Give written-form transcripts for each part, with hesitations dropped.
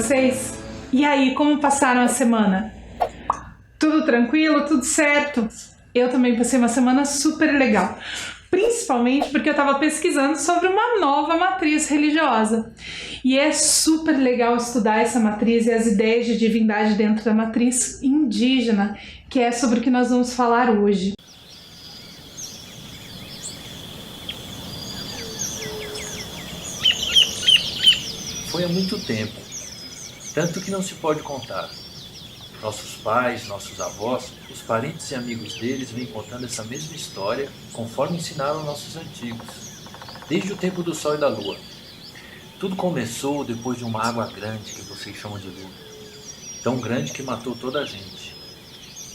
vocês? E aí, como passaram a semana? Tudo tranquilo? Tudo certo? Eu também passei uma semana super legal. Principalmente porque eu estava pesquisando sobre uma nova matriz religiosa. E é super legal estudar essa matriz e as ideias de divindade dentro da matriz indígena, que é sobre o que nós vamos falar hoje. Foi há muito tempo, tanto que não se pode contar. Nossos pais, nossos avós, os parentes e amigos deles vêm contando essa mesma história conforme ensinaram nossos antigos, desde o tempo do sol e da lua. Tudo começou depois de uma água grande que vocês chamam de lua, tão grande que matou toda a gente.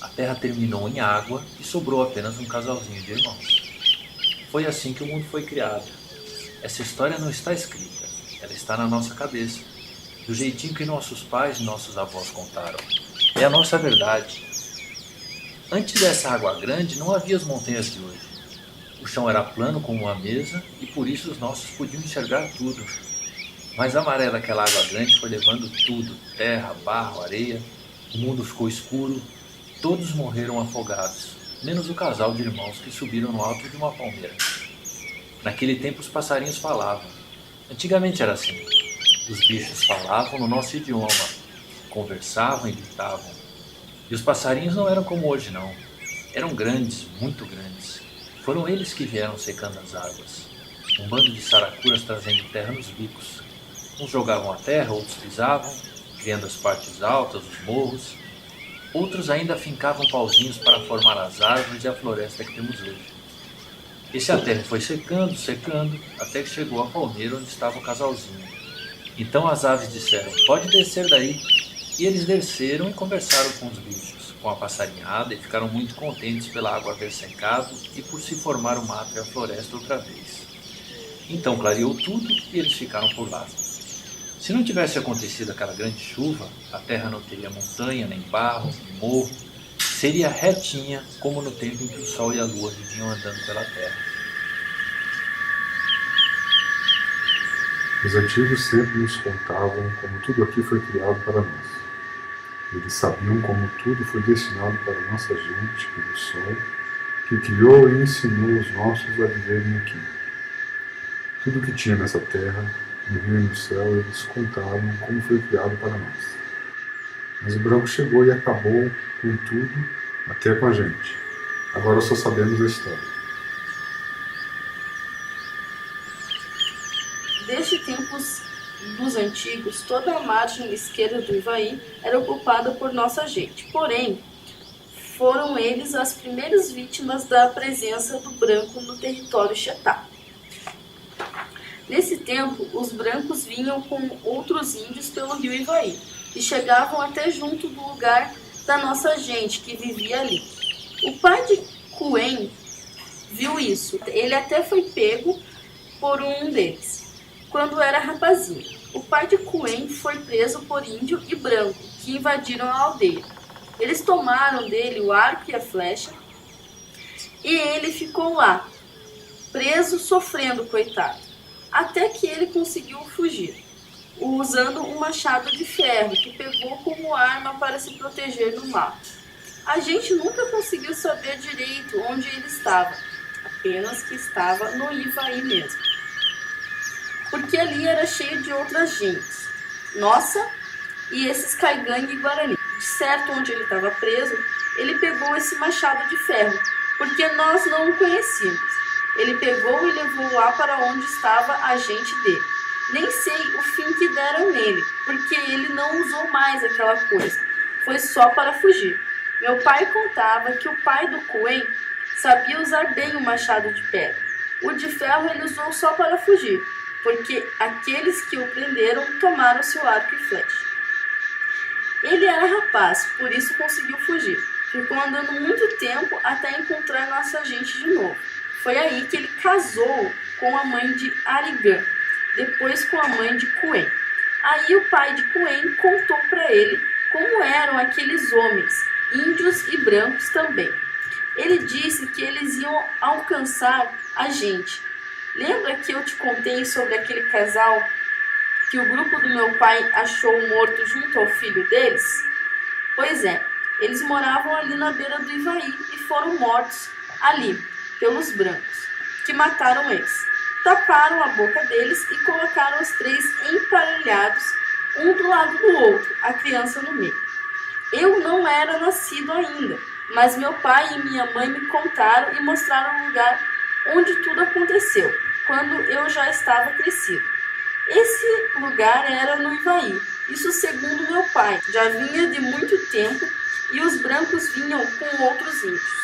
A terra terminou em água e sobrou apenas um casalzinho de irmãos. Foi assim que o mundo foi criado. Essa história não está escrita, ela está na nossa cabeça, do jeitinho que nossos pais e nossos avós contaram. É a nossa verdade. Antes dessa água grande não havia as montanhas de hoje. O chão era plano como uma mesa e por isso os nossos podiam enxergar tudo. Mas a maré daquela água grande foi levando tudo, terra, barro, areia. O mundo ficou escuro, todos morreram afogados, menos o casal de irmãos que subiram no alto de uma palmeira. Naquele tempo os passarinhos falavam. Antigamente era assim. Os bichos falavam no nosso idioma, conversavam e gritavam. E os passarinhos não eram como hoje, não. Eram grandes, muito grandes. Foram eles que vieram secando as águas. Um bando de saracuras trazendo terra nos bicos. Uns jogavam a terra, outros pisavam, criando as partes altas, os morros. Outros ainda fincavam pauzinhos para formar as árvores e a floresta que temos hoje. Esse a terra foi secando, secando, até que chegou a palmeira onde estava o casalzinho. Então as aves disseram, pode descer daí. E eles desceram e conversaram com os bichos, com a passarinhada, e ficaram muito contentes pela água haver secado e por se formar o mato e a floresta outra vez. Então clareou tudo e eles ficaram por lá. Se não tivesse acontecido aquela grande chuva, a terra não teria montanha, nem barro, nem morro, seria retinha como no tempo em que o sol e a lua viviam andando pela terra. Os antigos sempre nos contavam como tudo aqui foi criado para nós. Eles sabiam como tudo foi destinado para a nossa gente, pelo sol, que criou e ensinou os nossos a viverem aqui. Tudo que tinha nessa terra, no rio e no céu, eles contaram como foi criado para nós. Mas o branco chegou e acabou com tudo, até com a gente. Agora só sabemos a história. Desde tempos dos antigos, toda a margem esquerda do Ivaí era ocupada por nossa gente. Porém, foram eles as primeiras vítimas da presença do branco no território Xetá. Nesse tempo, os brancos vinham com outros índios pelo rio Ivaí e chegavam até junto do lugar da nossa gente que vivia ali. O pai de Coen viu isso. Ele até foi pego por um deles quando era rapazinho. O pai de Coen foi preso por índio e branco, que invadiram a aldeia. Eles tomaram dele o arco e a flecha, e ele ficou lá, preso, sofrendo, coitado, até que ele conseguiu fugir, usando um machado de ferro, que pegou como arma para se proteger do mato. A gente nunca conseguiu saber direito onde ele estava, apenas que estava no Ivaí mesmo. Porque ali era cheio de outras gentes, nossa e esses Caigangue e Guarani. De certo, onde ele estava preso, ele pegou esse machado de ferro, porque nós não o conhecíamos. Ele pegou e levou lá para onde estava a gente dele. Nem sei o fim que deram nele, porque ele não usou mais aquela coisa. Foi só para fugir. Meu pai contava que o pai do Coen sabia usar bem o machado de pedra. O de ferro ele usou só para fugir, porque aqueles que o prenderam tomaram seu arco e flecha. Ele era rapaz, por isso conseguiu fugir. Ficou andando muito tempo até encontrar nossa gente de novo. Foi aí que ele casou com a mãe de Arigã, depois com a mãe de Coen. Aí o pai de Coen contou para ele como eram aqueles homens, índios e brancos também. Ele disse que eles iam alcançar a gente. Lembra que eu te contei sobre aquele casal que o grupo do meu pai achou morto junto ao filho deles? Pois é, eles moravam ali na beira do Ivaí e foram mortos ali pelos brancos, que mataram eles. Taparam a boca deles e colocaram os 3 emparelhados, um do lado do outro, a criança no meio. Eu não era nascido ainda, mas meu pai e minha mãe me contaram e mostraram o lugar onde tudo aconteceu, quando eu já estava crescido. Esse lugar era no Ivaí, isso segundo meu pai, já vinha de muito tempo e os brancos vinham com outros índios.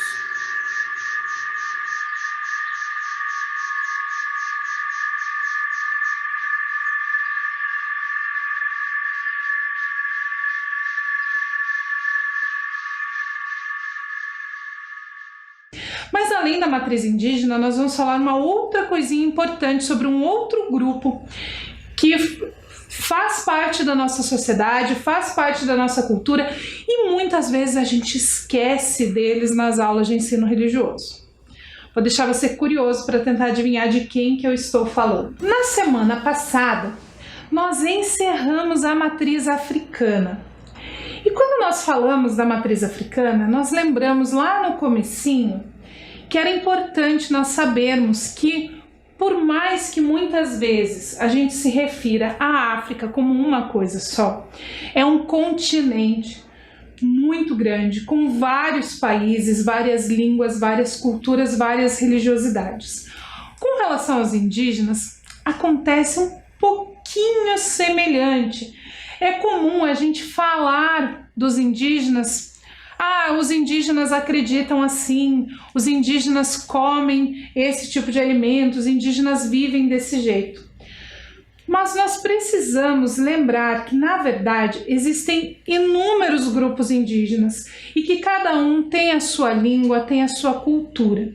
Mas além da matriz indígena, nós vamos falar uma outra coisinha importante sobre um outro grupo que faz parte da nossa sociedade, faz parte da nossa cultura e muitas vezes a gente esquece deles nas aulas de ensino religioso. Vou deixar você curioso para tentar adivinhar de quem que eu estou falando. Na semana passada, nós encerramos a matriz africana. E quando nós falamos da matriz africana, nós lembramos lá no comecinho que era importante nós sabermos que, por mais que muitas vezes a gente se refira à África como uma coisa só, é um continente muito grande, com vários países, várias línguas, várias culturas, várias religiosidades. Com relação aos indígenas, acontece um pouquinho semelhante. É comum a gente falar dos indígenas: os indígenas acreditam assim, os indígenas comem esse tipo de alimento, os indígenas vivem desse jeito. Mas nós precisamos lembrar que, na verdade, existem inúmeros grupos indígenas e que cada um tem a sua língua, tem a sua cultura.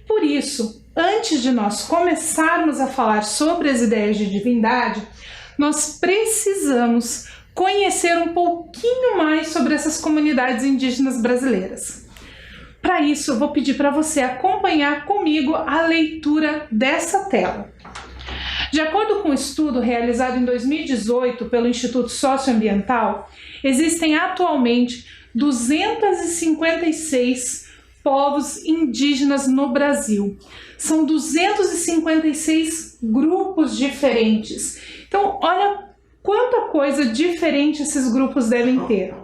Por isso, antes de nós começarmos a falar sobre as ideias de divindade, nós precisamos conhecer um pouquinho mais sobre essas comunidades indígenas brasileiras. Para isso, eu vou pedir para você acompanhar comigo a leitura dessa tela. De acordo com um estudo realizado em 2018 pelo Instituto Socioambiental, existem atualmente 256 povos indígenas no Brasil. São 256 grupos diferentes. Então, olha quanta coisa diferente esses grupos devem ter.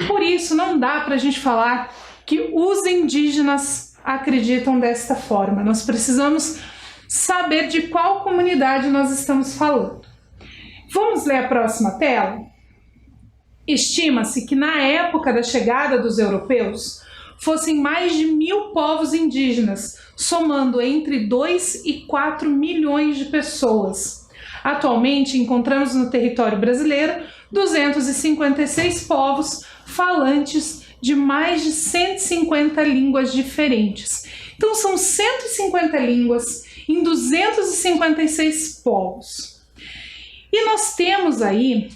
Por isso, não dá para a gente falar que os indígenas acreditam desta forma. Nós precisamos saber de qual comunidade nós estamos falando. Vamos ler a próxima tela? Estima-se que na época da chegada dos europeus, fossem mais de 1.000 povos indígenas, somando entre 2 e 4 milhões de pessoas. Atualmente, encontramos no território brasileiro 256 povos falantes de mais de 150 línguas diferentes. Então, são 150 línguas em 256 povos. E nós temos aí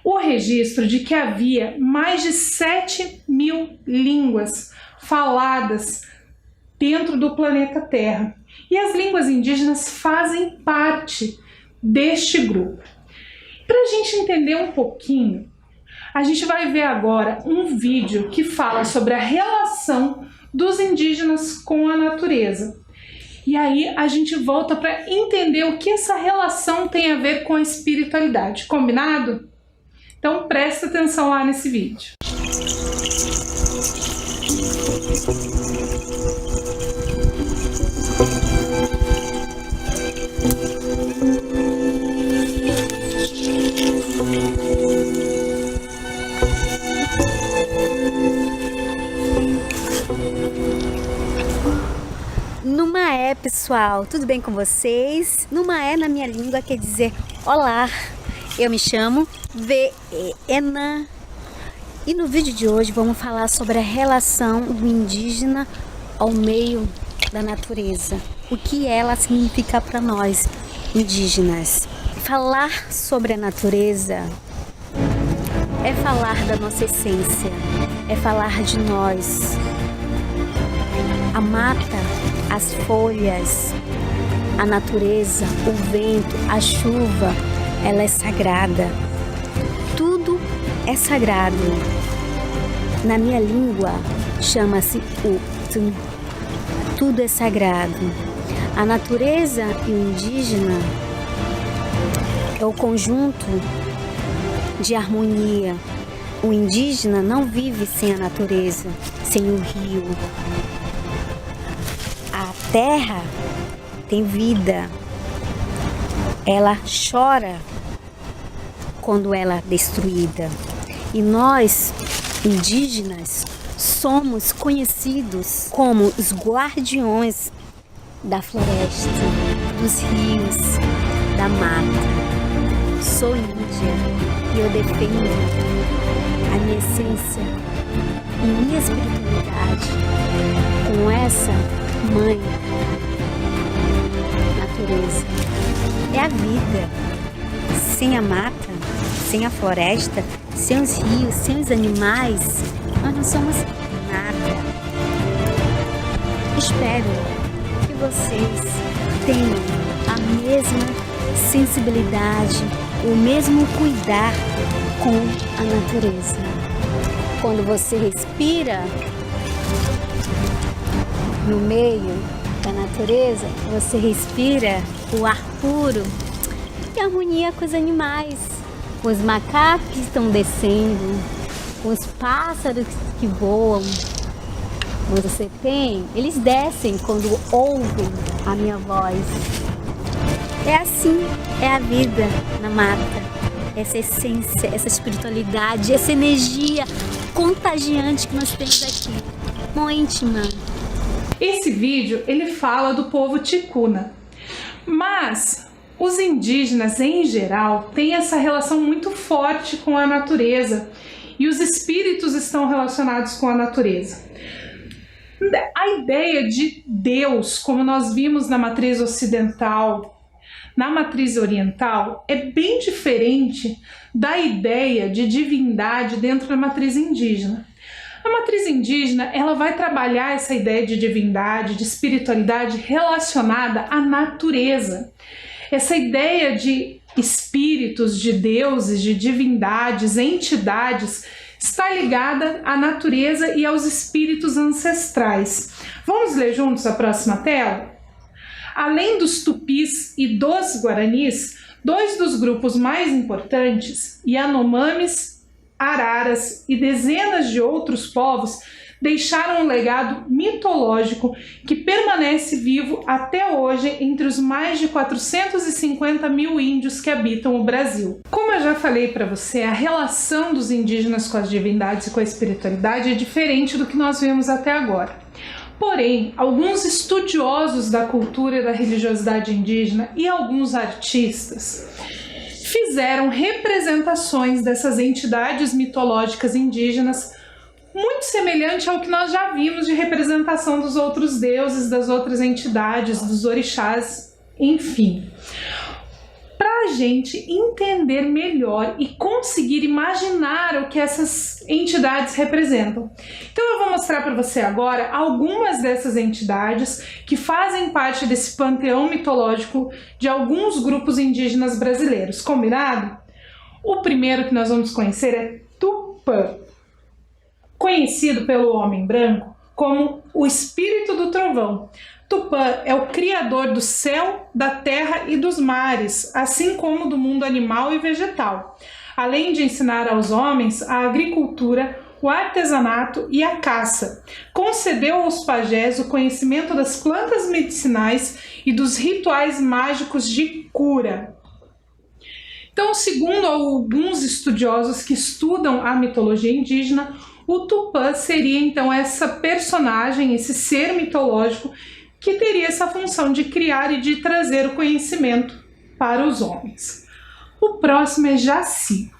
o registro de que havia mais de 7.000 línguas faladas dentro do planeta Terra. E as línguas indígenas fazem parte deste grupo. Para a gente entender um pouquinho, a gente vai ver agora um vídeo que fala sobre a relação dos indígenas com a natureza. E aí a gente volta para entender o que essa relação tem a ver com a espiritualidade. Combinado? Então presta atenção lá nesse vídeo. Numaé, pessoal, tudo bem com vocês? Numaé na minha língua quer dizer olá. Eu me chamo Veena e no vídeo de hoje vamos falar sobre a relação do indígena ao meio da natureza. O que ela significa para nós indígenas. Falar sobre a natureza é falar da nossa essência, é falar de nós. A mata, as folhas, a natureza, o vento, a chuva, ela é sagrada. Tudo é sagrado. Na minha língua chama-se Ut. Tudo é sagrado. A natureza e o indígena é o conjunto de harmonia. O indígena não vive sem a natureza, sem o rio. A terra tem vida. Ela chora quando ela é destruída. E nós, indígenas, somos conhecidos como os guardiões da floresta, dos rios, da mata. Sou índia e eu defendo a minha essência e minha espiritualidade com essa mãe natureza. É a vida. Sem a mata, sem a floresta, sem os rios, sem os animais, nós não somos nada. Espero que vocês tenham a mesma sensibilidade, o mesmo cuidar com a natureza. Quando você respira no meio da natureza, você respira o ar puro e harmonia com os animais, com os macacos que estão descendo, com os pássaros que voam. Você tem, eles descem quando ouvem a minha voz. É assim, é a vida na mata. Essa essência, essa espiritualidade, essa energia contagiante que nós temos aqui, muito íntima. Esse vídeo, ele fala do povo ticuna, mas os indígenas em geral têm essa relação muito forte com a natureza e os espíritos estão relacionados com a natureza. A ideia de Deus, como nós vimos na matriz ocidental, na matriz oriental, é bem diferente da ideia de divindade dentro da matriz indígena. A matriz indígena, ela vai trabalhar essa ideia de divindade, de espiritualidade relacionada à natureza. Essa ideia de espíritos, de deuses, de divindades, entidades, está ligada à natureza e aos espíritos ancestrais. Vamos ler juntos a próxima tela? Além dos tupis e dos guaranis, dois dos grupos mais importantes, Yanomamis, Araras e dezenas de outros povos, deixaram um legado mitológico que permanece vivo até hoje entre os mais de 450 mil índios que habitam o Brasil. Como eu já falei para você, a relação dos indígenas com as divindades e com a espiritualidade é diferente do que nós vemos até agora. Porém, alguns estudiosos da cultura e da religiosidade indígena e alguns artistas fizeram representações dessas entidades mitológicas indígenas muito semelhante ao que nós já vimos de representação dos outros deuses, das outras entidades, dos orixás, enfim. Para a gente entender melhor e conseguir imaginar o que essas entidades representam. Então eu vou mostrar para você agora algumas dessas entidades que fazem parte desse panteão mitológico de alguns grupos indígenas brasileiros. Combinado? O primeiro que nós vamos conhecer é Tupã, conhecido pelo homem branco como o espírito do trovão. Tupã é o criador do céu, da terra e dos mares, assim como do mundo animal e vegetal, além de ensinar aos homens a agricultura, o artesanato e a caça. Concedeu aos pajés o conhecimento das plantas medicinais e dos rituais mágicos de cura. Então, segundo alguns estudiosos que estudam a mitologia indígena, o Tupã seria então essa personagem, esse ser mitológico que teria essa função de criar e de trazer o conhecimento para os homens. O próximo é Jaci.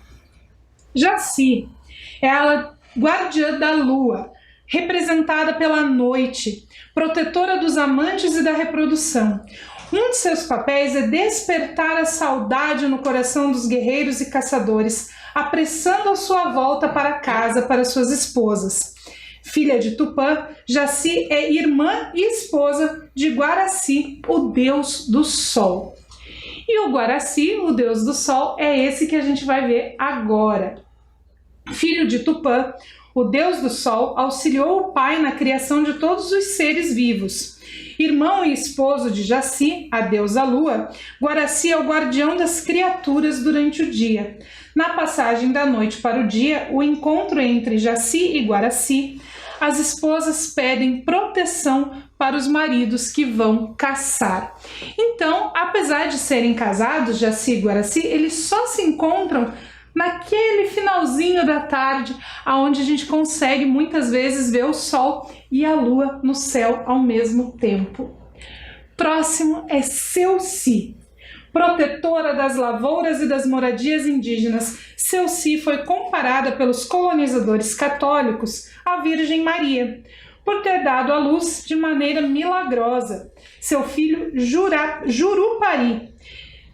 Jaci é a guardiã da lua, representada pela noite, protetora dos amantes e da reprodução. Um de seus papéis é despertar a saudade no coração dos guerreiros e caçadores, apressando a sua volta para casa para suas esposas. Filha de Tupã, Jaci é irmã e esposa de Guaraci, o deus do sol. E o Guaraci, o deus do sol, é esse que a gente vai ver agora. Filho de Tupã, o deus do sol auxiliou o pai na criação de todos os seres vivos. Irmão e esposo de Jaci, a deusa lua, Guaraci é o guardião das criaturas durante o dia. Na passagem da noite para o dia, o encontro entre Jaci e Guaraci, as esposas pedem proteção para os maridos que vão caçar. Então, apesar de serem casados, Jaci e Guaraci, eles só se encontram naquele finalzinho da tarde, aonde a gente consegue muitas vezes ver o sol e a lua no céu ao mesmo tempo. Próximo é Seuci. Protetora das lavouras e das moradias indígenas, Seuci foi comparada pelos colonizadores católicos à Virgem Maria, por ter dado à luz de maneira milagrosa seu filho Jurupari.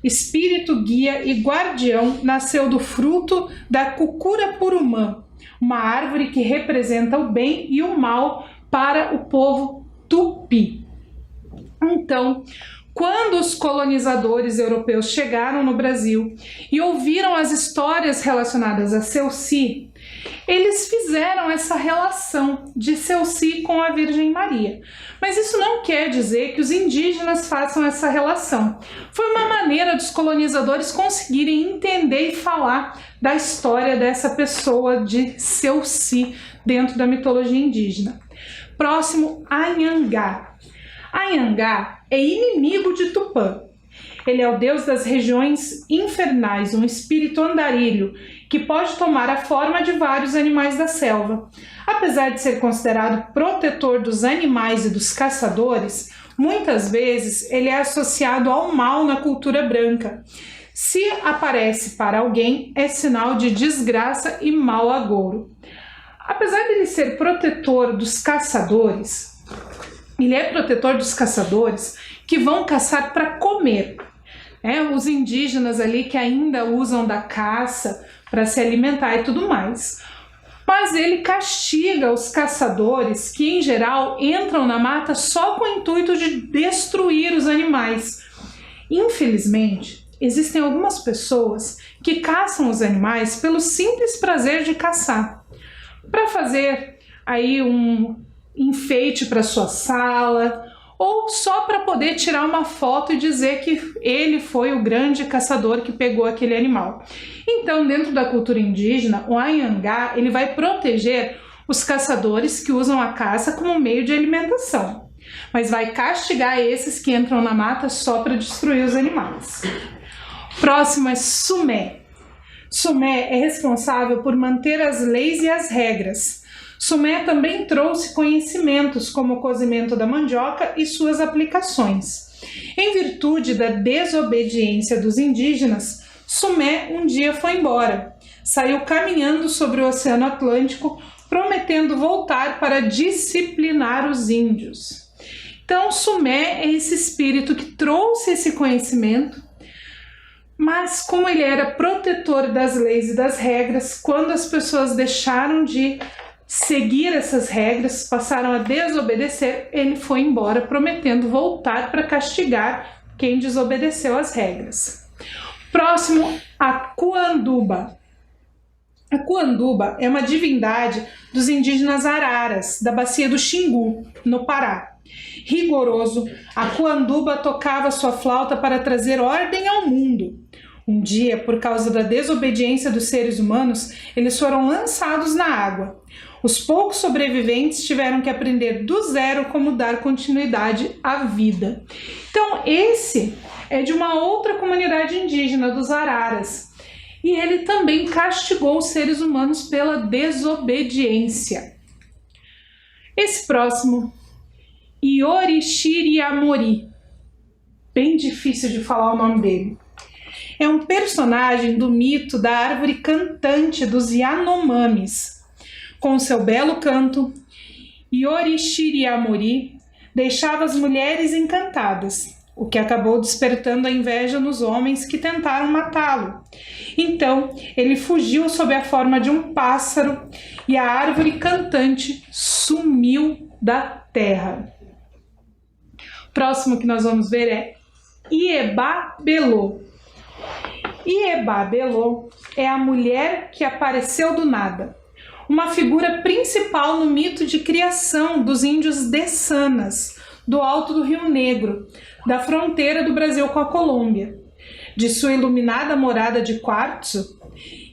Espírito guia e guardião, nasceu do fruto da Cucurapurumã, uma árvore que representa o bem e o mal para o povo tupi. Então, quando os colonizadores europeus chegaram no Brasil e ouviram as histórias relacionadas a Seuci, eles fizeram essa relação de Seuci com a Virgem Maria. Mas isso não quer dizer que os indígenas façam essa relação. Foi uma maneira dos colonizadores conseguirem entender e falar da história dessa pessoa de Seuci dentro da mitologia indígena. Próximo, Anhangá. Anhangá é inimigo de Tupã. Ele é o deus das regiões infernais, um espírito andarilho que pode tomar a forma de vários animais da selva. Apesar de ser considerado protetor dos animais e dos caçadores, muitas vezes ele é associado ao mal na cultura branca. Se aparece para alguém, é sinal de desgraça e mau agouro. Apesar de ele ser protetor dos caçadores, ele é protetor dos caçadores que vão caçar para comer. Os indígenas ali que ainda usam da caça para se alimentar e tudo mais. Mas ele castiga os caçadores que, em geral, entram na mata só com o intuito de destruir os animais. Infelizmente, existem algumas pessoas que caçam os animais pelo simples prazer de caçar, para fazer aí um enfeite para sua sala, ou só para poder tirar uma foto e dizer que ele foi o grande caçador que pegou aquele animal. Então, dentro da cultura indígena, o Anhangá, ele vai proteger os caçadores que usam a caça como meio de alimentação, mas vai castigar esses que entram na mata só para destruir os animais. Próximo é Sumé. Sumé é responsável por manter as leis e as regras. Sumé também trouxe conhecimentos como o cozimento da mandioca e suas aplicações. Em virtude da desobediência dos indígenas, Sumé um dia foi embora. Saiu caminhando sobre o Oceano Atlântico, prometendo voltar para disciplinar os índios. Então, Sumé é esse espírito que trouxe esse conhecimento, mas como ele era protetor das leis e das regras, quando as pessoas deixaram de seguir essas regras, passaram a desobedecer, ele foi embora prometendo voltar para castigar quem desobedeceu às regras. Próximo, a Cuanduba. A Cuanduba é uma divindade dos indígenas araras, da bacia do Xingu, no Pará. Rigoroso, a Cuanduba tocava sua flauta para trazer ordem ao mundo. Um dia, por causa da desobediência dos seres humanos, eles foram lançados na água. Os poucos sobreviventes tiveram que aprender do zero como dar continuidade à vida. Então, esse é de uma outra comunidade indígena, dos Araras. E ele também castigou os seres humanos pela desobediência. Esse próximo, Yorishiriamori. Bem difícil de falar o nome dele. É um personagem do mito da árvore cantante dos Yanomamis. Com seu belo canto, Yorishiriamori deixava as mulheres encantadas, o que acabou despertando a inveja nos homens que tentaram matá-lo. Então, ele fugiu sob a forma de um pássaro e a árvore cantante sumiu da terra. Próximo que nós vamos ver é Ieba Belô. Ieba-Belô é a mulher que apareceu do nada, uma figura principal no mito de criação dos índios Dessanas, do alto do Rio Negro, da fronteira do Brasil com a Colômbia. De sua iluminada morada de quartzo,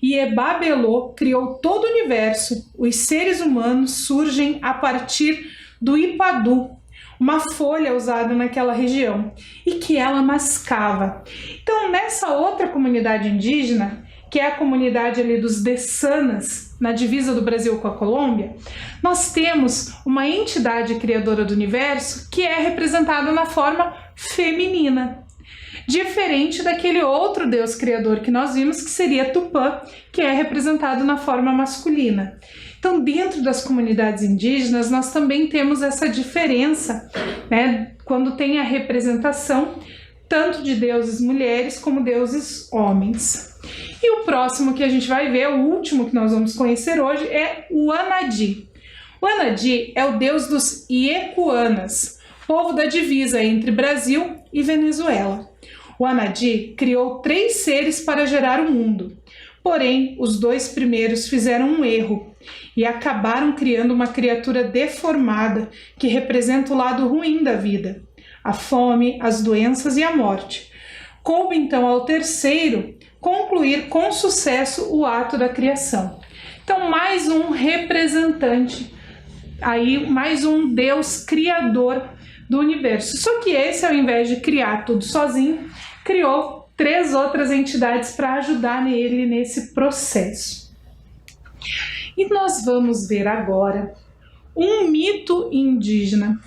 Ieba-Belô criou todo o universo. Os seres humanos surgem a partir do ipadu, uma folha usada naquela região, e que ela mascava. Então, nessa outra comunidade indígena, que é a comunidade ali dos Dessanas, na divisa do Brasil com a Colômbia, nós temos uma entidade criadora do universo que é representada na forma feminina, diferente daquele outro deus criador que nós vimos, que seria Tupã, que é representado na forma masculina. Então, dentro das comunidades indígenas, nós também temos essa diferença, né, quando tem a representação tanto de deuses mulheres como deuses homens. E o próximo que a gente vai ver, o último que nós vamos conhecer hoje, é o Anadi. O Anadi é o deus dos Iekuanas, povo da divisa entre Brasil e Venezuela. O Anadi criou 3 seres para gerar o mundo. Porém, os 2 primeiros fizeram um erro e acabaram criando uma criatura deformada que representa o lado ruim da vida, a fome, as doenças e a morte. Coube então ao terceiro concluir com sucesso o ato da criação. Então, mais um representante, aí mais um Deus criador do universo. Só que esse, ao invés de criar tudo sozinho, criou 3 outras entidades para ajudar nele nesse processo. E nós vamos ver agora um mito indígena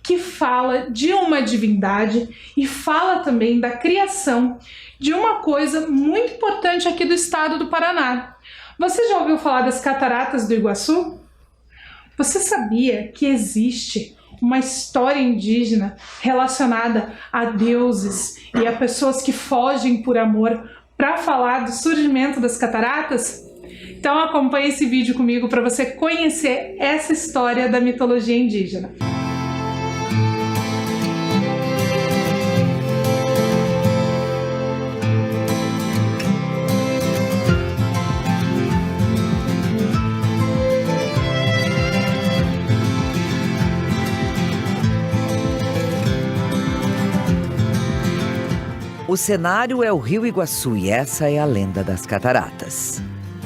que fala de uma divindade e fala também da criação de uma coisa muito importante aqui do estado do Paraná. Você já ouviu falar das Cataratas do Iguaçu? Você sabia que existe uma história indígena relacionada a deuses e a pessoas que fogem por amor para falar do surgimento das cataratas? Então acompanhe esse vídeo comigo para você conhecer essa história da mitologia indígena. O cenário é o Rio Iguaçu e essa é a lenda das cataratas.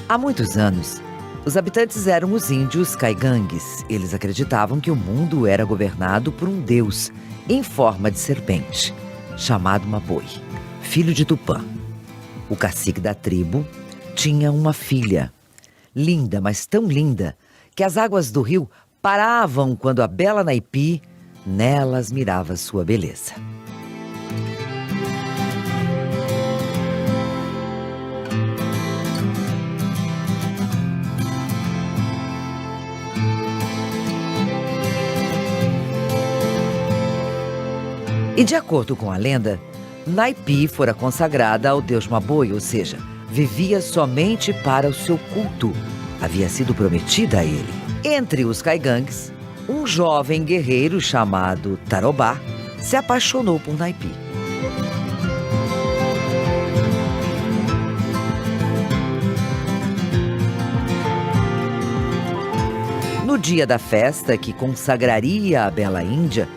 Há muitos anos, os habitantes eram os índios caigangues. Eles acreditavam que o mundo era governado por um deus em forma de serpente, chamado Maboi, filho de Tupã. O cacique da tribo tinha uma filha, linda, mas tão linda, que as águas do rio paravam quando a bela Naipi nelas mirava sua beleza. E de acordo com a lenda, Naipi fora consagrada ao deus Maboi, ou seja, vivia somente para o seu culto. Havia sido prometida a ele. Entre os caigangues, um jovem guerreiro chamado Tarobá se apaixonou por Naipi. No dia da festa que consagraria a bela Índia,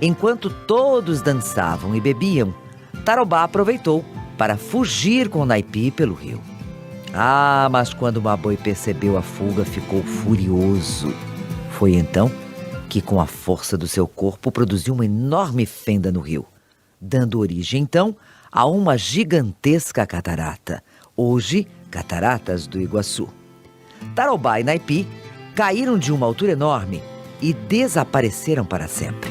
enquanto todos dançavam e bebiam, Tarobá aproveitou para fugir com Naipi pelo rio. Mas quando Maboi percebeu a fuga, ficou furioso. Foi então que, com a força do seu corpo, produziu uma enorme fenda no rio, dando origem, então, a uma gigantesca catarata, hoje Cataratas do Iguaçu. Tarobá e Naipi caíram de uma altura enorme e desapareceram para sempre.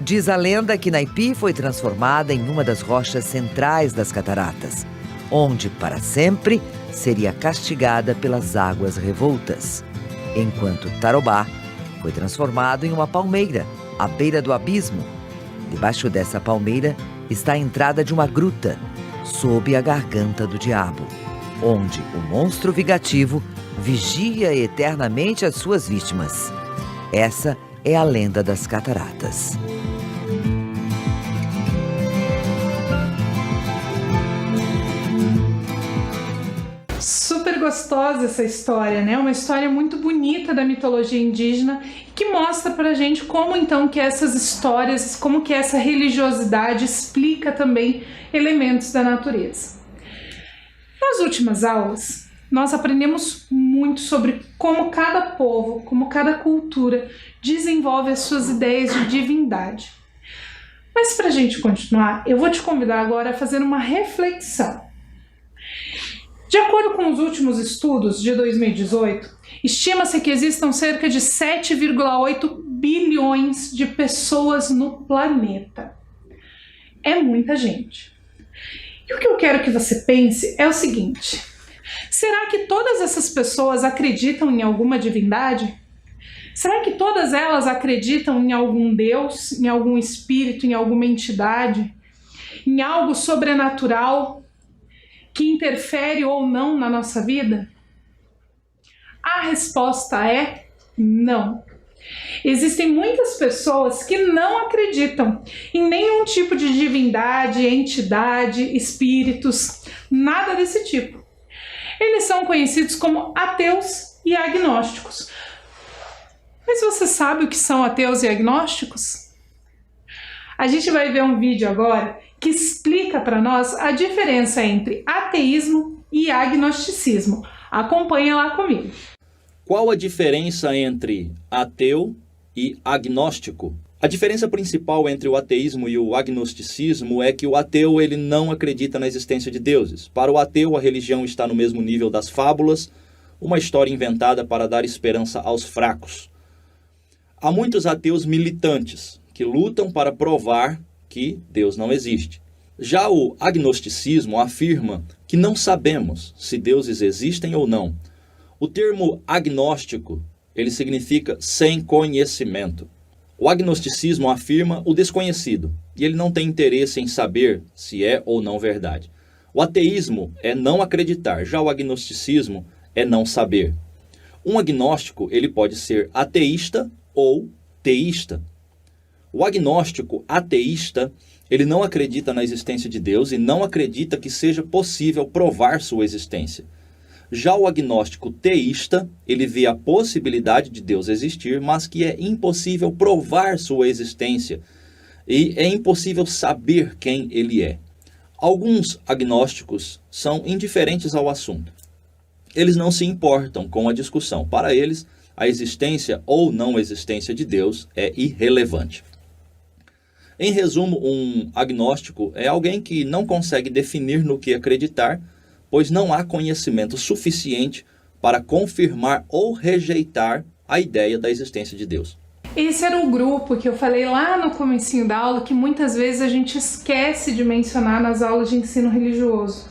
Diz a lenda que Naipi foi transformada em uma das rochas centrais das cataratas, onde para sempre seria castigada pelas águas revoltas, enquanto Tarobá foi transformado em uma palmeira à beira do abismo. Debaixo dessa palmeira está a entrada de uma gruta, sob a garganta do diabo. onde o monstro vingativo vigia eternamente as suas vítimas. Essa é a lenda das cataratas. Super gostosa essa história, né? Uma história muito bonita da mitologia indígena que mostra pra gente como então que essas histórias, como que essa religiosidade explica também elementos da natureza. Nas últimas aulas, nós aprendemos muito sobre como cada povo, como cada cultura desenvolve as suas ideias de divindade. Mas para a gente continuar, eu vou te convidar agora a fazer uma reflexão. De acordo com os últimos estudos de 2018, estima-se que existam cerca de 7,8 bilhões de pessoas no planeta. É muita gente. E o que eu quero que você pense é o seguinte: será que todas essas pessoas acreditam em alguma divindade? Será que todas elas acreditam em algum Deus, em algum espírito, em alguma entidade, em algo sobrenatural que interfere ou não na nossa vida? A resposta é não. Existem muitas pessoas que não acreditam em nenhum tipo de divindade, entidade, espíritos, nada desse tipo. Eles são conhecidos como ateus e agnósticos. Mas você sabe o que são ateus e agnósticos? A gente vai ver um vídeo agora que explica para nós a diferença entre ateísmo e agnosticismo. Acompanha lá comigo. Qual a diferença entre ateu e agnóstico? A diferença principal entre o ateísmo e o agnosticismo é que o ateu ele não acredita na existência de deuses. Para o ateu, a religião está no mesmo nível das fábulas, uma história inventada para dar esperança aos fracos. Há muitos ateus militantes que lutam para provar que Deus não existe. Já o agnosticismo afirma que não sabemos se deuses existem ou não. O termo agnóstico, ele significa sem conhecimento. O agnosticismo afirma o desconhecido, e ele não tem interesse em saber se é ou não verdade. O ateísmo é não acreditar, já o agnosticismo é não saber. Um agnóstico, ele pode ser ateísta ou teísta. O agnóstico ateísta, ele não acredita na existência de Deus e não acredita que seja possível provar sua existência. Já o agnóstico teísta, ele vê a possibilidade de Deus existir, mas que é impossível provar sua existência e é impossível saber quem ele é. Alguns agnósticos são indiferentes ao assunto. Eles não se importam com a discussão. Para eles, a existência ou não existência de Deus é irrelevante. Em resumo, um agnóstico é alguém que não consegue definir no que acreditar, pois não há conhecimento suficiente para confirmar ou rejeitar a ideia da existência de Deus. Esse era o grupo que eu falei lá no comecinho da aula, que muitas vezes a gente esquece de mencionar nas aulas de ensino religioso.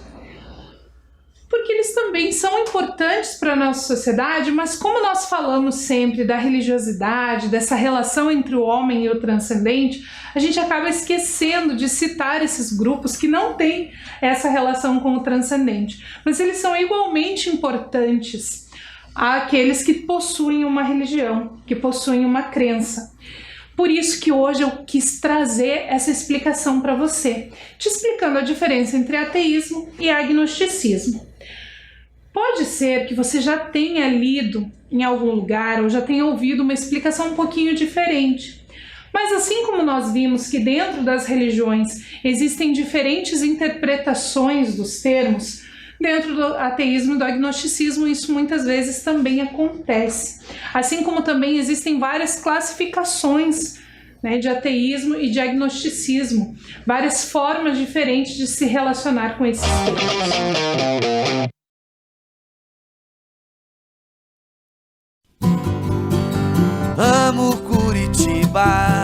Porque eles também são importantes para a nossa sociedade, mas como nós falamos sempre da religiosidade, dessa relação entre o homem e o transcendente, a gente acaba esquecendo de citar esses grupos que não têm essa relação com o transcendente. Mas eles são igualmente importantes àqueles que possuem uma religião, que possuem uma crença. Por isso que hoje eu quis trazer essa explicação para você, te explicando a diferença entre ateísmo e agnosticismo. Pode ser que você já tenha lido em algum lugar ou já tenha ouvido uma explicação um pouquinho diferente. Mas assim como nós vimos que dentro das religiões existem diferentes interpretações dos termos, dentro do ateísmo e do agnosticismo isso muitas vezes também acontece. Assim como também existem várias classificações, né, de ateísmo e de agnosticismo, várias formas diferentes de se relacionar com esses termos. Amo Curitiba,